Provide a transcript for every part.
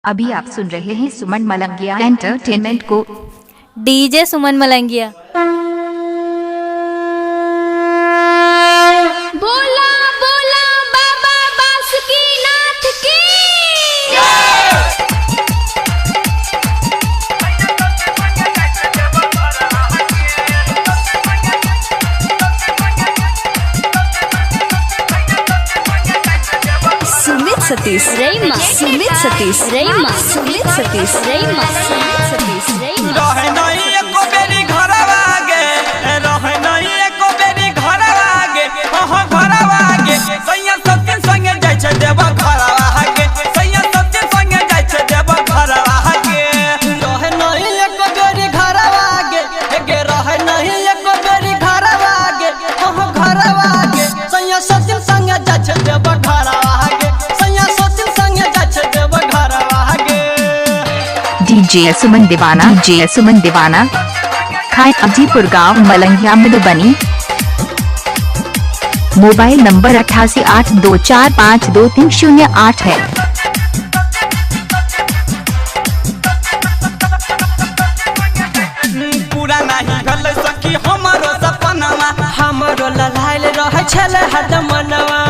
अभी आप सुन रहे हैं सुमन मलंगिया एंटरटेनमेंट को। डीजे सुमन मलंगिया। बोला बोला बाबा बासुकीनाथ की। सुमित सतीश रईमा सुमित सतीश रईमा सुमित सतीश रईमा सतीश रईमा रहे नहीं एको बेरी घर आगे, रहे नहीं एको बेरी घर आगे, हाँ घर आगे। सैया सत्य संगे जाय छे देवा घर आगे, सैया सत्य संगे जाय छे देवा घर आगे। रहे नहीं एको बेरी घर आगे, गे रहे नहीं एको बेरी घर आगे, हाँ घर आगे। सैया सत्य संगे जाय छे देवा घर आगे, सैया सत्य संगे जाय छे देवा घर आगे। डीजे सुमन दीवाना, डीजे सुमन दीवाना, खाए अजीपुर गांव मलंगिया मधुबनी। मोबाइल नंबर 8882452308 है। पूरा नहीं भल सखी हमारो सपनवा, हमारो ललाइल रहे छले हद मनवा।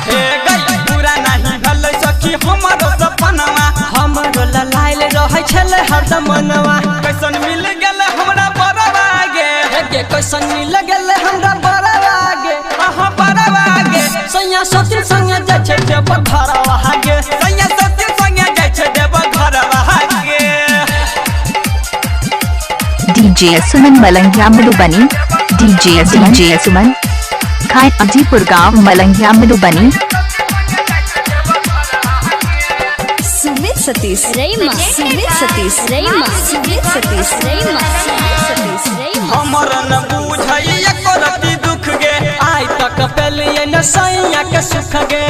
हे गई पूरा नहीं भल सखी हमारो सपनवा, हमारो ललाइल रहे छले हद मनवा। कैसन मिल गेल हमरा बरवा गे, हे कैसन मिल गेल हमरा बरवा गे, आहा बरवा गे। सैया सती संगे जाय छे देव घरवा गे, सैया सती संगे जाय छे देव घरवा गे। डीजे सुमन मलंगिया मधुबनी, डीजे सुमन, खाए अजीपुर गांव मलंगिया मधुबनी। सुमित सतीश रईमा सुमित सतीश रईमा सुमित सतीश रईमा सतीश रईमा हमर न बुझाई एको रति दुख गे, आई तक पेलिए न सैया के सुख गे।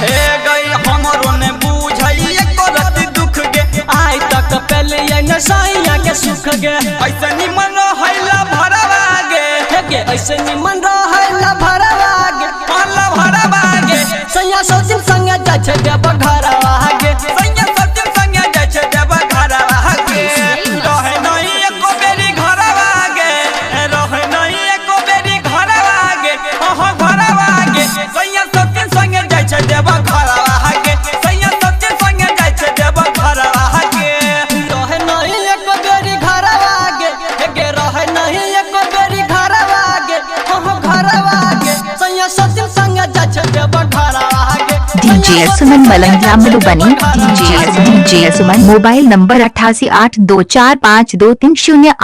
हे गई हमरो न बुझाई एको रति दुख गे, आई तक पेलिए न सैया के सुख गे। ऐसे निमन हैला भरवा गे, हे गे ऐसे निमन रहैला भरवा गे, हल्ला भरवा गे। सैया सती संगे जाय छे देव घरवा गे, सैया सती संगे जाय छे देव घरवा गे। रहे नहीं एको बेरी घर आगे, रहे नहीं एको बेरी घर आगे, हाँ घर आगे। सैया सती संगे जाय छे देव घरवा गे, सैया सती संगे जाय छे देव घरवा गे। रहे नहीं एको बेरी घर आगे, गे रहे नहीं एको बेरी घर आगे, हाँ घर आगे। सैया सती संगे जाय छे देव घरवा गे। DJ Suman Malangiya Madhubani, DJ Suman. Mobile number 8882452308।